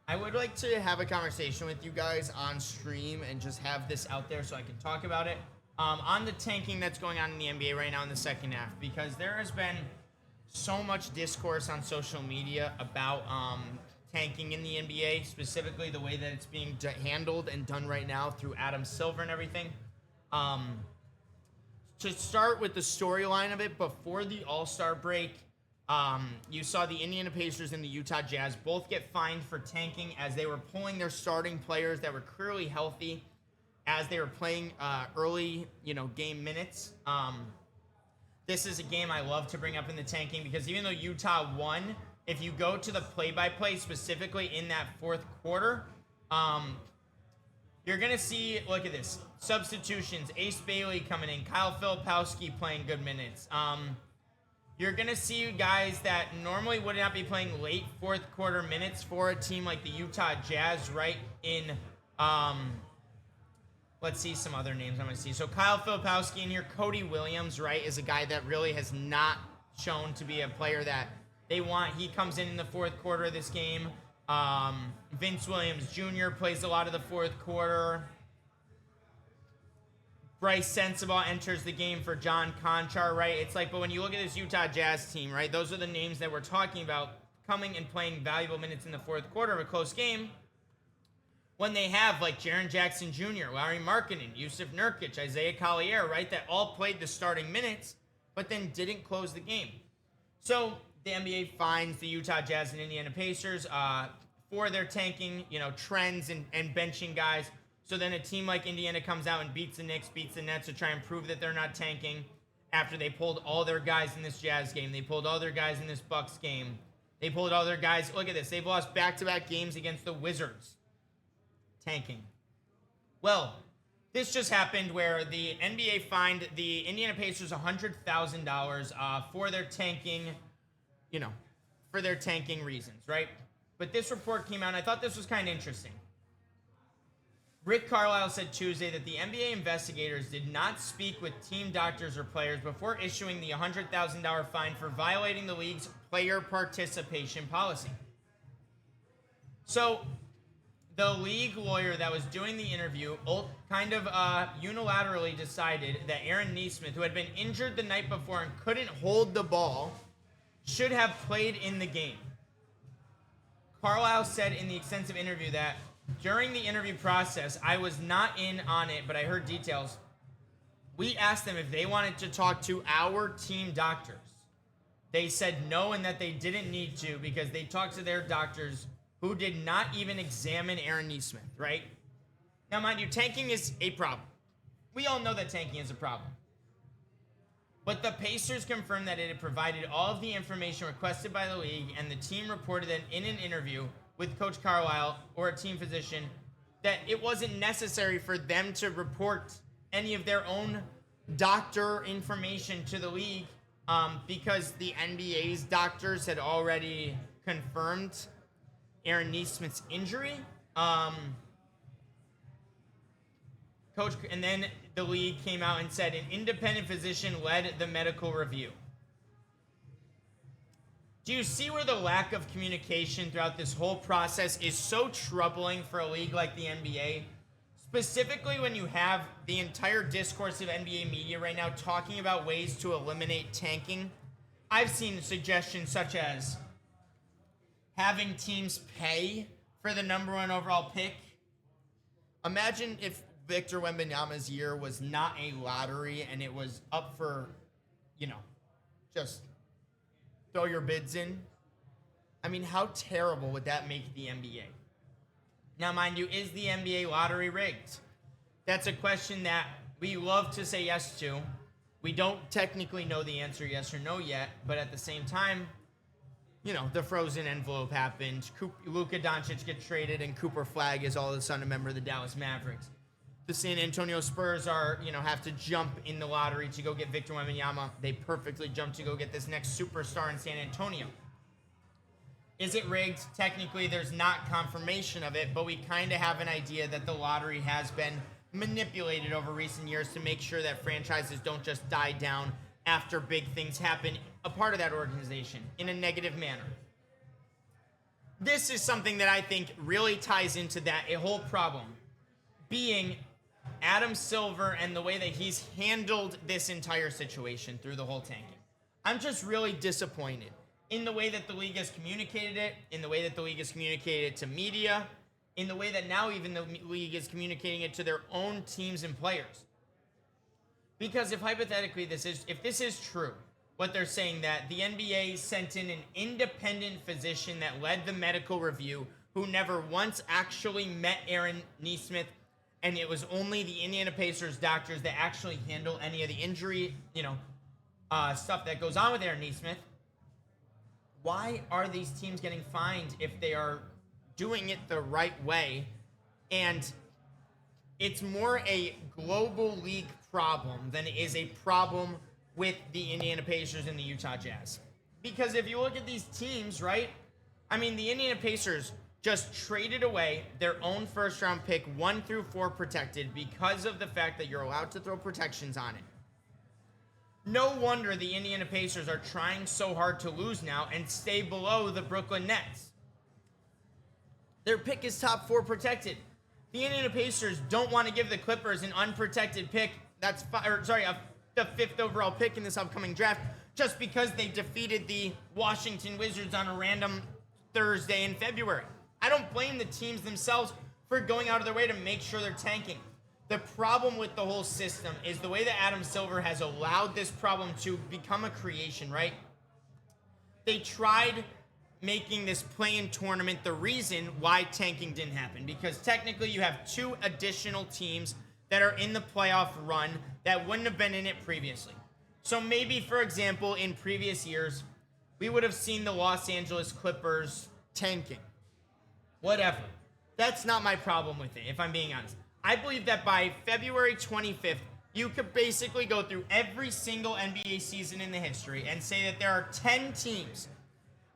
I would like to have a conversation with you guys on stream and just have this out there so I can talk about it. On the tanking that's going on in the NBA right now in the second half, because there has been so much discourse on social media about tanking in the NBA, specifically the way that it's being handled and done right now through Adam Silver and everything. Um, to start with the storyline of it, before the All-Star break, you saw the Indiana Pacers and the Utah Jazz both get fined for tanking as they were pulling their starting players that were clearly healthy as they were playing early, game minutes. This is a game I love to bring up in the tanking because even though Utah won, if you go to the play-by-play specifically in that fourth quarter, you're going to see, look at this, substitutions, Ace Bailey coming in, Kyle Filipowski playing good minutes. You're going to see guys that normally would not be playing late fourth quarter minutes for a team like the Utah Jazz, right? Let's see some other names I'm going to see. So Kyle Filipowski in here, Cody Williams, right, is a guy that really has not shown to be a player that they want. He comes in the fourth quarter of this game. Vince Williams Jr. plays a lot of the fourth quarter. Bryce Sensabaugh enters the game for John Conchar, right? It's like, but when you look at this Utah Jazz team, right, those are the names that we're talking about coming and playing valuable minutes in the fourth quarter of a close game when they have, like, Jaren Jackson Jr., Larry Markkinen, Yusuf Nurkic, Isaiah Collier, right, that all played the starting minutes, but then didn't close the game. So the NBA fines the Utah Jazz and Indiana Pacers for their tanking, trends and benching guys. So then a team like Indiana comes out and beats the Knicks, beats the Nets to try and prove that they're not tanking after they pulled all their guys in this Jazz game. They pulled all their guys in this Bucks game. They pulled all their guys. Look at this. They've lost back-to-back games against the Wizards. Tanking. Well, this just happened where the NBA fined the Indiana Pacers $100,000 for their tanking, for their tanking reasons, right? But this report came out, and I thought this was kind of interesting. Rick Carlisle said Tuesday that the NBA investigators did not speak with team doctors or players before issuing the $100,000 fine for violating the league's player participation policy. So, the league lawyer that was doing the interview kind of unilaterally decided that Aaron Nesmith, who had been injured the night before and couldn't hold the ball, should have played in the game. Carlisle said in the extensive interview that during the interview process, I was not in on it, but I heard details. We asked them if they wanted to talk to our team doctors. They said no and that they didn't need to because they talked to their doctors who did not even examine Aaron Nesmith, right? Now, mind you, tanking is a problem. We all know that tanking is a problem. But the Pacers confirmed that it had provided all of the information requested by the league, and the team reported that in an interview with Coach Carlisle or a team physician that it wasn't necessary for them to report any of their own doctor information to the league because the NBA's doctors had already confirmed Aaron Nesmith's injury. And then the league came out and said an independent physician led the medical review. Do you see where the lack of communication throughout this whole process is so troubling for a league like the NBA? Specifically when you have the entire discourse of NBA media right now talking about ways to eliminate tanking. I've seen suggestions such as having teams pay for the number one overall pick. Imagine if Victor Wembanyama's year was not a lottery and it was up for, just throw your bids in. I mean, how terrible would that make the NBA? Now, mind you, is the NBA lottery rigged? That's a question that we love to say yes to. We don't technically know the answer yes or no yet, but at the same time, the frozen envelope happened. Luka Doncic gets traded, and Cooper Flagg is all of a sudden a member of the Dallas Mavericks. The San Antonio Spurs have to jump in the lottery to go get Victor Wembanyama. They perfectly jump to go get this next superstar in San Antonio. Is it rigged? Technically, there's not confirmation of it, but we kind of have an idea that the lottery has been manipulated over recent years to make sure that franchises don't just die down after big things happen, a part of that organization, in a negative manner. this is something that I think really ties into that a whole problem being Adam Silver and the way that he's handled this entire situation through the whole tanking. I'm just really disappointed in the way that the league has communicated it, in the way that the league has communicated it to media, in the way that now even the league is communicating it to their own teams and players. Because if hypothetically if this is true, what they're saying that the NBA sent in an independent physician that led the medical review who never once actually met Aaron Nesmith, and it was only the Indiana Pacers doctors that actually handle any of the injury, stuff that goes on with Aaron Nesmith. Why are these teams getting fined if they are doing it the right way? And it's more a global league problem than it is a problem with the Indiana Pacers and the Utah Jazz. Because if you look at these teams, right? I mean, the Indiana Pacers just traded away their own first-round pick, 1 through 4 protected, because of the fact that you're allowed to throw protections on it. No wonder the Indiana Pacers are trying so hard to lose now and stay below the Brooklyn Nets. Their pick is top 4 protected. The Indiana Pacers don't want to give the Clippers an unprotected pick. The 5th overall pick in this upcoming draft, just because they defeated the Washington Wizards on a random Thursday in February. I don't blame the teams themselves for going out of their way to make sure they're tanking. The problem with the whole system is the way that Adam Silver has allowed this problem to become a creation, right? They tried making this play-in tournament the reason why tanking didn't happen, because technically you have 2 additional teams that are in the playoff run that wouldn't have been in it previously. So maybe, for example, in previous years, we would have seen the Los Angeles Clippers tanking. Whatever. That's not my problem with it, if I'm being honest. I believe that by February 25th, you could basically go through every single NBA season in the history and say that there are 10 teams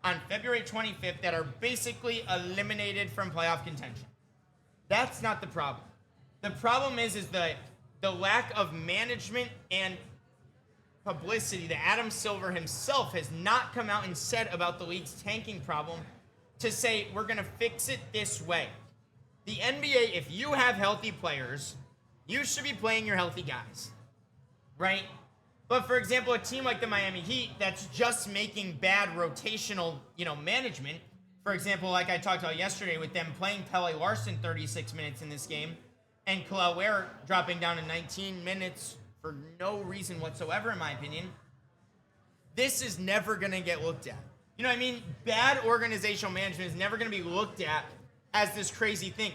on February 25th that are basically eliminated from playoff contention. That's not the problem. The problem is the lack of management and publicity that Adam Silver himself has not come out and said about the league's tanking problem to say, we're going to fix it this way. The NBA, if you have healthy players, you should be playing your healthy guys, right? But for example, a team like the Miami Heat that's just making bad rotational, management, for example, like I talked about yesterday with them playing Pele Larson 36 minutes in this game, and Kel'el Ware dropping down to 19 minutes for no reason whatsoever, in my opinion, this is never going to get looked at. You know what I mean? Bad organizational management is never going to be looked at as this crazy thing.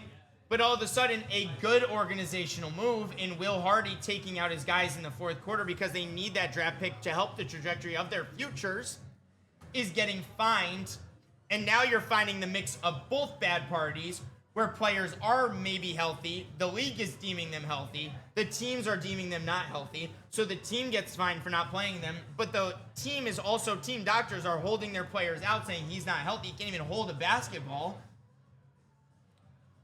But all of a sudden, a good organizational move in Will Hardy taking out his guys in the 4th quarter because they need that draft pick to help the trajectory of their futures is getting fined. And now you're finding the mix of both bad parties where players are maybe healthy, the league is deeming them healthy, the teams are deeming them not healthy, so the team gets fined for not playing them, but the team doctors are holding their players out saying he's not healthy, he can't even hold a basketball.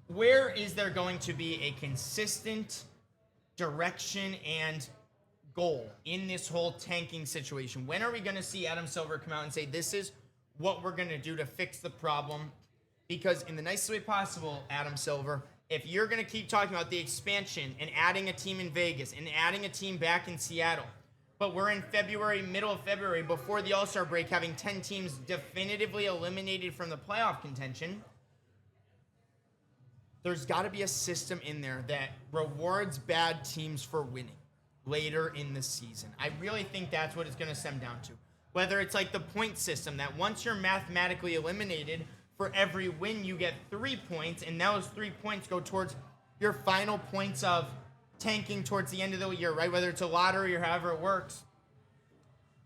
Where is there going to be a consistent direction and goal in this whole tanking situation? When are we going to see Adam Silver come out and say, this is what we're going to do to fix the problem? Because in the nicest way possible, Adam Silver, if you're going to keep talking about the expansion and adding a team in Vegas and adding a team back in Seattle, but we're in February, middle of February, before the All-Star break, having 10 teams definitively eliminated from the playoff contention, there's got to be a system in there that rewards bad teams for winning later in the season. I really think that's what it's going to stem down to. Whether it's like the point system, that once you're mathematically eliminated, for every win you get 3 points, and those 3 points go towards your final points of tanking towards the end of the year, right? Whether it's a lottery or however it works.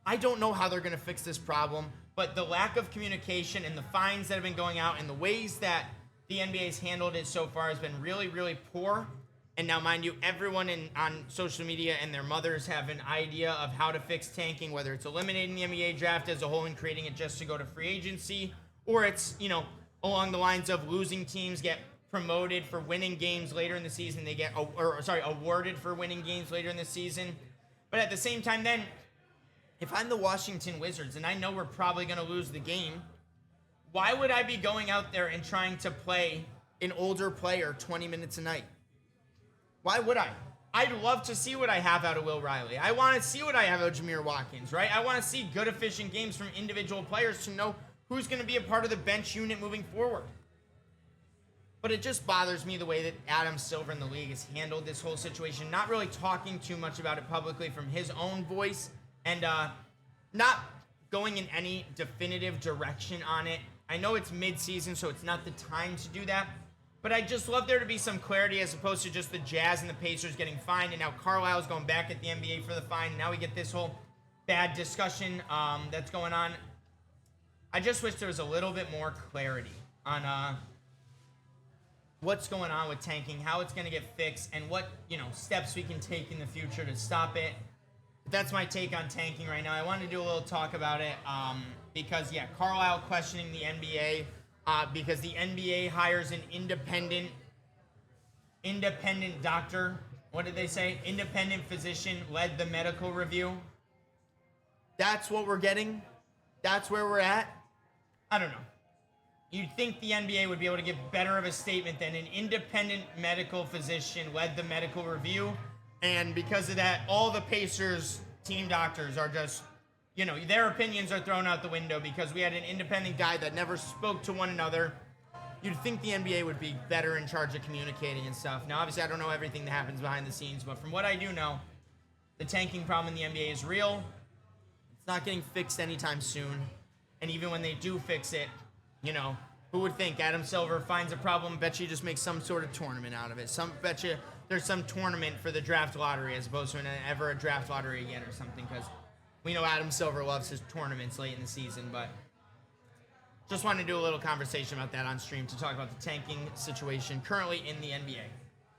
I don't know how they're going to fix this problem, but the lack of communication and the fines that have been going out and the ways that the NBA's handled it so far has been really, really poor. And now, mind you, everyone on social media and their mothers have an idea of how to fix tanking, whether it's eliminating the NBA draft as a whole and creating it just to go to free agency, or it's, along the lines of losing teams get promoted for winning games later in the season. They get, awarded for winning games later in the season. But at the same time, then, if I'm the Washington Wizards and I know we're probably going to lose the game, Why would I be going out there and trying to play an older player 20 minutes a night? Why would I? I'd love to see what I have out of Will Riley. I want to see what I have out of Jameer Watkins, right? I want to see good, efficient games from individual players to know who's going to be a part of the bench unit moving forward. But it just bothers me the way that Adam Silver in the league has handled this whole situation, not really talking too much about it publicly from his own voice, and not going in any definitive direction on it. I know it's mid-season, so it's not the time to do that, but I'd just love there to be some clarity as opposed to just the Jazz and the Pacers getting fined, and now Carlisle's going back at the NBA for the fine, and now we get this whole bad discussion that's going on. I just wish there was a little bit more clarity on what's going on with tanking, how it's going to get fixed, and what, steps we can take in the future to stop it. That's my take on tanking right now. I wanted to do a little talk about it because, Carlisle questioning the NBA because the NBA hires an independent doctor. What did they say? Independent physician led the medical review. That's what we're getting. That's where we're at. I don't know. You'd think the NBA would be able to give better of a statement than an independent medical physician led the medical review. And because of that, all the Pacers team doctors are just, their opinions are thrown out the window because we had an independent guy that never spoke to one another. You'd think the NBA would be better in charge of communicating and stuff. Now, obviously, I don't know everything that happens behind the scenes, but from what I do know, the tanking problem in the NBA is real. It's not getting fixed anytime soon. And even when they do fix it, who would think Adam Silver finds a problem, bet you just makes some sort of tournament out of it. Bet you there's some tournament for the draft lottery as opposed to ever a draft lottery again or something, because we know Adam Silver loves his tournaments late in the season. But just wanted to do a little conversation about that on stream to talk about the tanking situation currently in the NBA.